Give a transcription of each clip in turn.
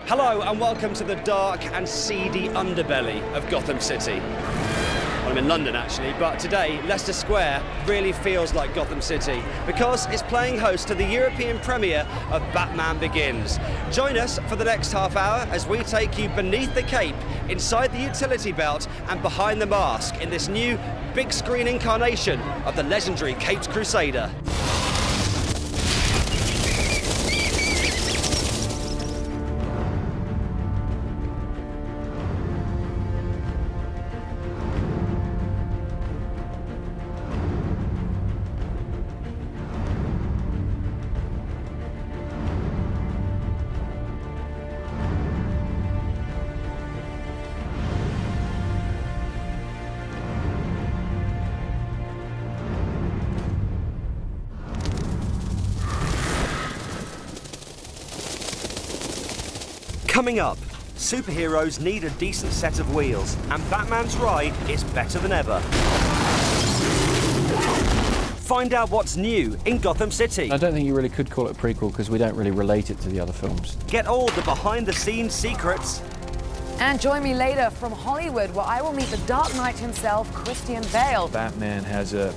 Hello and welcome to the dark and seedy underbelly of Gotham City. Well, I'm in London actually, but today Leicester Square really feels like Gotham City because it's playing host to the European premiere of Batman Begins. Join us for the next half hour as we take you beneath the cape, inside the utility belt and behind the mask in this new big screen incarnation of the legendary Caped Crusader. Coming up, superheroes need a decent set of wheels, and Batman's ride is better than ever. Find out what's new in Gotham City. I don't think you really could call it a prequel because we don't really relate it to the other films. Get all the behind-the-scenes secrets. And join me later from Hollywood, where I will meet the Dark Knight himself, Christian Bale. Batman has a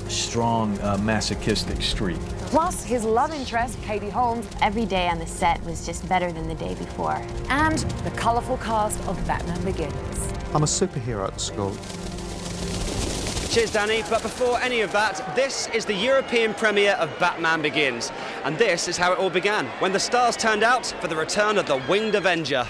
strong masochistic streak. Plus his love interest, Katie Holmes. Every day on the set was just better than the day before. And the colourful cast of Batman Begins. I'm a superhero at school. Cheers, Danny. But before any of that, this is the European premiere of Batman Begins. And this is how it all began, when the stars turned out for the return of the Winged Avenger.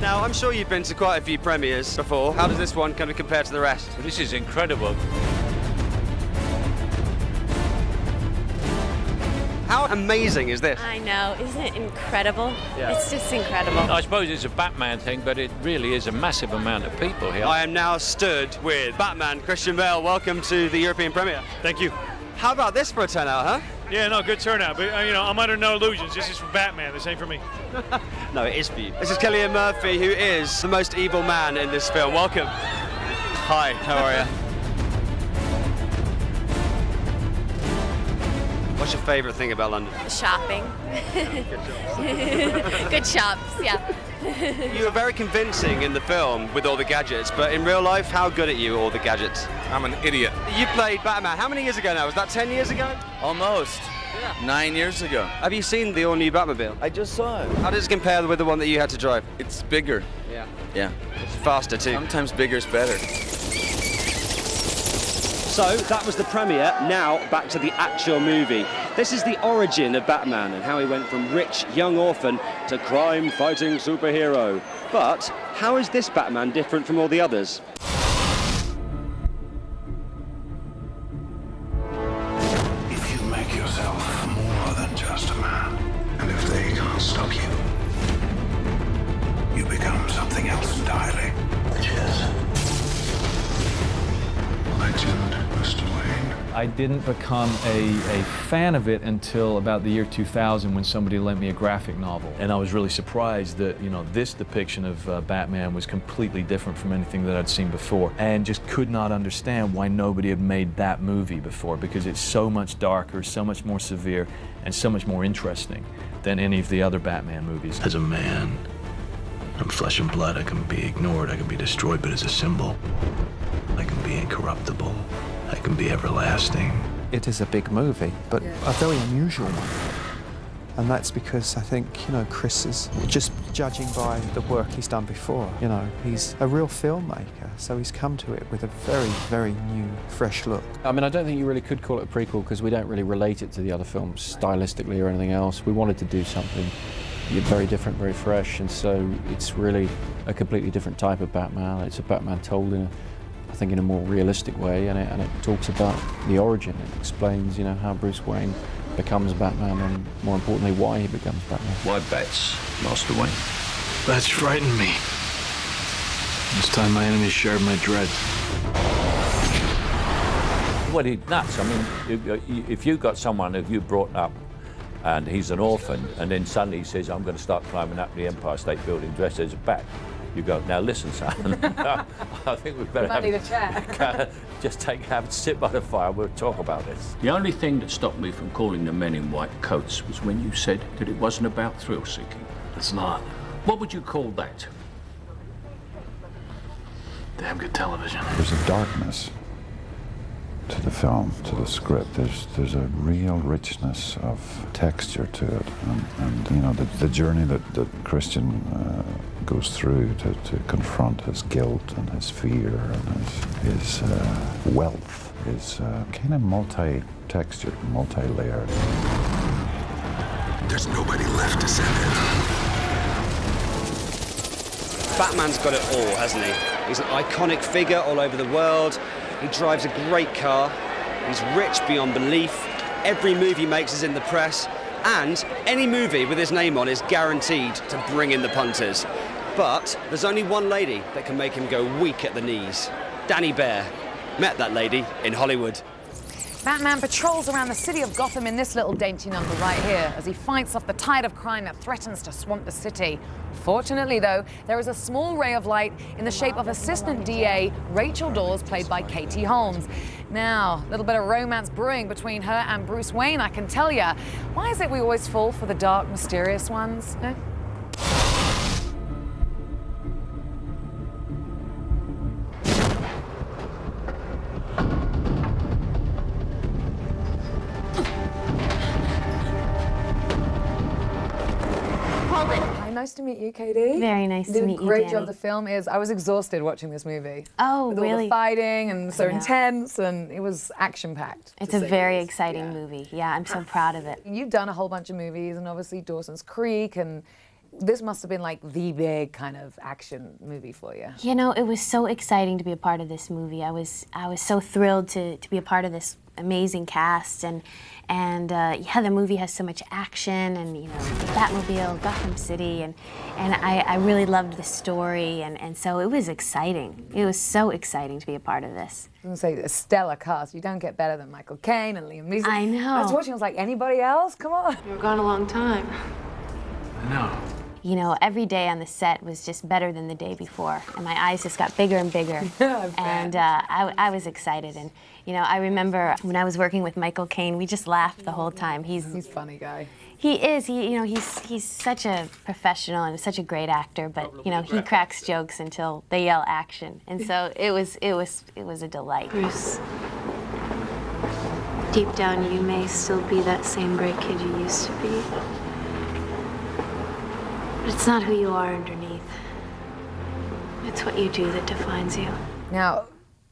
Now, I'm sure you've been to quite a few premieres before. How does this one kind of compare to the rest? This is incredible. How amazing is this? I know, isn't it incredible? Yeah. It's just incredible. I suppose it's a Batman thing, but it really is a massive amount of people here. I am now stood with Batman, Christian Bale. Welcome to the European premiere. Thank you. How about this for a turnout, huh? Yeah, no, good turnout. But, I'm under no illusions. This is for Batman. This ain't for me. No, it is for you. This is Cillian Murphy, who is the most evil man in this film. Welcome. Hi, how are you? What's your favourite thing about London? Shopping. Good shops, yeah. You were very convincing in the film with all the gadgets, but in real life, how good at you all the gadgets? I'm an idiot. You played Batman. How many years ago now? Was that 10 years ago? Almost. Yeah. 9 years ago. Have you seen the all-new Batmobile? I just saw it. How does it compare with the one that you had to drive? It's bigger. Yeah. Yeah. It's faster too. Sometimes bigger's better. So that was the premiere. Now back to the actual movie. This is the origin of Batman and how he went from rich young orphan to crime-fighting superhero. But how is this Batman different from all the others? If you make yourself more than just a man, and if they can't stop you, you become something else entirely. Which is Legend, Mr. Wayne. I didn't become a fan of it until about the year 2000 when somebody lent me a graphic novel. And I was really surprised that, this depiction of Batman was completely different from anything that I'd seen before. And just could not understand why nobody had made that movie before, because it's so much darker, so much more severe, and so much more interesting than any of the other Batman movies. As a man, I'm flesh and blood. I can be ignored, I can be destroyed, but as a symbol, I can be incorruptible. I can be everlasting. It is a big movie, but a very unusual one. And that's because I think, Chris is just judging by the work he's done before. He's a real filmmaker, so he's come to it with a very, very new, fresh look. I mean, I don't think you really could call it a prequel because we don't really relate it to the other films stylistically or anything else. We wanted to do something very different, very fresh, and so it's really a completely different type of Batman. It's a Batman told in a more realistic way, and it talks about the origin. It explains, how Bruce Wayne becomes Batman, and more importantly, why he becomes Batman. Why bats, Master Wayne? Bats frighten me. This time my enemies shared my dread. Well, he's nuts. I mean, if you got someone who you brought up and he's an orphan, and then suddenly he says, I'm going to start climbing up the Empire State Building dressed as a bat, You go, now listen, son. I think we better Might need a chat. just have a sit by the fire. We'll talk about this. The only thing that stopped me from calling the men in white coats was when you said that it wasn't about thrill-seeking. It's not. What would you call that? Damn good television. There's a darkness to the film, to the script. There's a real richness of texture to it, and you know the journey that Christian goes through to confront his guilt and his fear and his wealth is kind of multi-textured, multi-layered. There's nobody left to send it. Batman's got it all, hasn't he? He's an iconic figure all over the world. He drives a great car. He's rich beyond belief. Every move he makes is in the press. And any movie with his name on is guaranteed to bring in the punters. But there's only one lady that can make him go weak at the knees. Danny Bear. Met that lady in Hollywood. Batman patrols around the city of Gotham in this little dainty number right here as he fights off the tide of crime that threatens to swamp the city. Fortunately, though, there is a small ray of light in the shape of Assistant DA Rachel Dawes, played by Katie Holmes. Now, a little bit of romance brewing between her and Bruce Wayne, I can tell ya. Why is it we always fall for the dark, mysterious ones? Eh? Nice to meet you, Katie. Very nice to meet you, Great Danny. job. The film is. I was exhausted watching this movie. Oh, with really? all the fighting and so I know. intense, and it was action-packed. It's a very exciting movie. Yeah, I'm so proud of it. You've done a whole bunch of movies, and obviously Dawson's Creek, and this must have been like the big kind of action movie for you. You know, it was so exciting to be a part of this movie. I was so thrilled to be a part of this amazing cast, and yeah, the movie has so much action, and you know, the Batmobile, Gotham City, and I really loved the story, and so it was exciting. It was so exciting to be a part of this. I was going to say, a stellar cast. You don't get better than Michael Caine and Liam Neeson. I know. I was watching, I was like, anybody else? Come on. You were gone a long time. I know. You know, every day on the set was just better than the day before, and my eyes just got bigger and bigger. And I was excited, and you know, I remember when I was working with Michael Caine, we just laughed the whole time. He's a funny guy. He is. He's such a professional and such a great actor, but you know, he cracks jokes until they yell action, and so it was a delight. Bruce, deep down, you may still be that same great kid you used to be. But it's not who you are underneath. It's what you do that defines you. Now,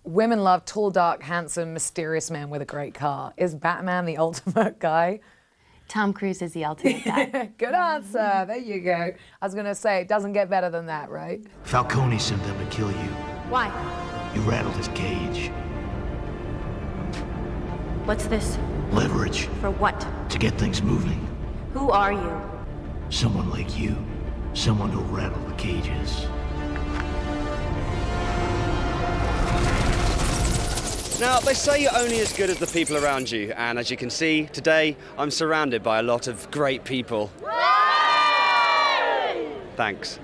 women love tall, dark, handsome, mysterious men with a great car. Is Batman the ultimate guy? Tom Cruise is the ultimate guy. Good answer. There you go. I was going to say, it doesn't get better than that, right? Falcone sent them to kill you. Why? You rattled his cage. What's this? Leverage. For what? To get things moving. Who are you? Someone like you. Someone who'll rattle the cages. Now, they say you're only as good as the people around you, and as you can see, today I'm surrounded by a lot of great people. Thanks.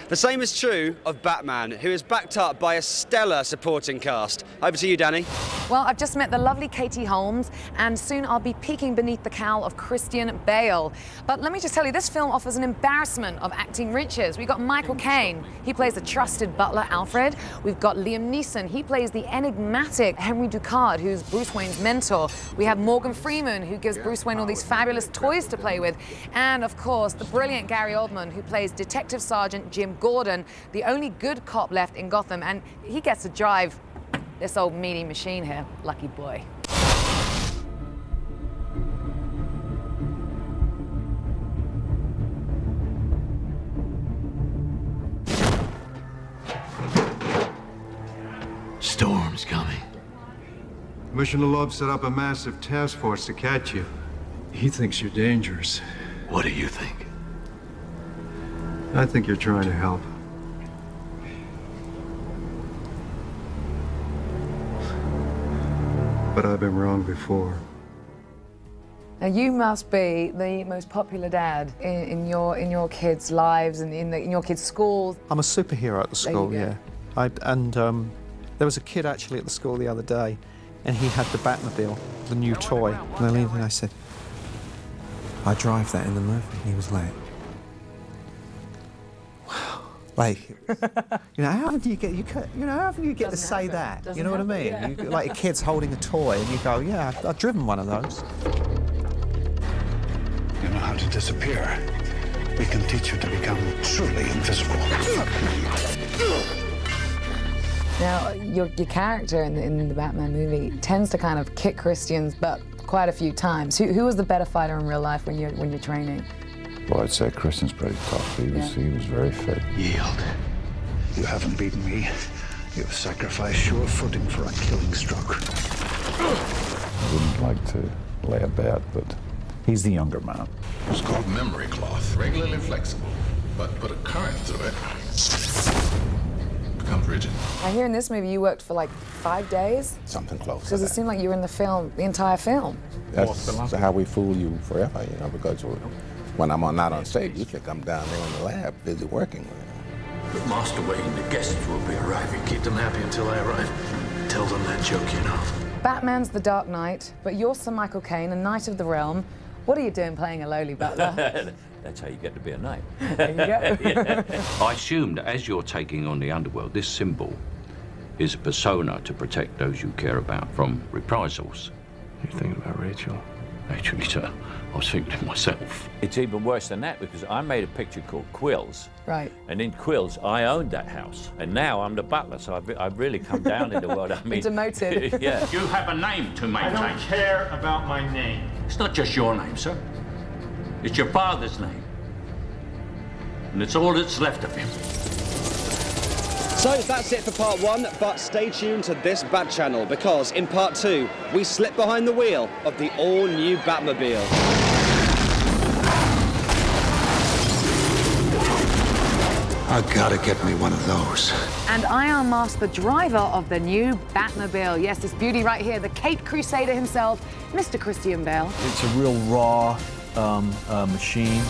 The same is true of Batman, who is backed up by a stellar supporting cast. Over to you, Danny. Well, I've just met the lovely Katie Holmes, and soon I'll be peeking beneath the cowl of Christian Bale. But let me just tell you, this film offers an embarrassment of acting riches. We've got Michael Caine. He plays the trusted butler, Alfred. We've got Liam Neeson. He plays the enigmatic Henry Ducard, who's Bruce Wayne's mentor. We have Morgan Freeman, who gives Bruce Wayne all these fabulous toys to play with. And, of course, the brilliant Gary Oldman, who plays Detective Sergeant Jim Gordon, the only good cop left in Gotham, and he gets to drive this old meaty machine here. Lucky boy. Storm's coming. Commissioner Love set up a massive task force to catch you. He thinks you're dangerous. What do you think? I think you're trying to help. But I've been wrong before. Now you must be the most popular dad in your kids' lives and in your kids' schools. I'm a superhero at the school, yeah. There was a kid actually at the school the other day, and he had the Batmobile, the new toy. And I leaned and I said, "I drive that in the movie." And he was like, "Wow!" Like, you know, how often do you get how often you get to say that? You know what I mean? Yeah. Like a kid's holding a toy, and you go, "Yeah, I've driven one of those." You know how to disappear. We can teach you to become truly invisible. Now, your character in the Batman movie tends to kind of kick Christian's butt quite a few times. Who was the better fighter in real life when you're training? Well, I'd say Christian's pretty tough. He was very fit. Yield. You haven't beaten me. You've sacrificed sure footing for a killing stroke. I wouldn't like to lay a bet, but he's the younger man. It's called memory cloth. Regularly flexible, but put a current through it. Becomes rigid. I hear in this movie you worked for like 5 days? Something close. Because it seemed like you were in the film, the entire film. That's how we fool you forever, you know, because when I'm not on stage, you think I'm down there in the lab, busy working with it. But Master Wayne, the guests will be arriving. Keep them happy until I arrive. Tell them that joke, you know. Batman's the Dark Knight, but you're Sir Michael Caine, a Knight of the Realm. What are you doing playing a lowly butler? That's how you get to be a knight. There you go. I assume that as you're taking on the underworld, this symbol is a persona to protect those you care about from reprisals. You're thinking about Rachel? Actually, sir, I was thinking of myself. It's even worse than that because I made a picture called Quills. Right. And in Quills, I owned that house. And now I'm the butler, so I've really come down in the world. I mean, demoted. Yeah. You have a name to maintain. I don't care about my name. It's not just your name, sir. It's your father's name. And it's all that's left of him. So that's it for part 1, but stay tuned to this Bat Channel because in part 2, we slip behind the wheel of the all-new Batmobile. I gotta get me one of those. And I unmasked the driver of the new Batmobile. Yes, this beauty right here, the Caped Crusader himself, Mr. Christian Bale. It's a real raw machine.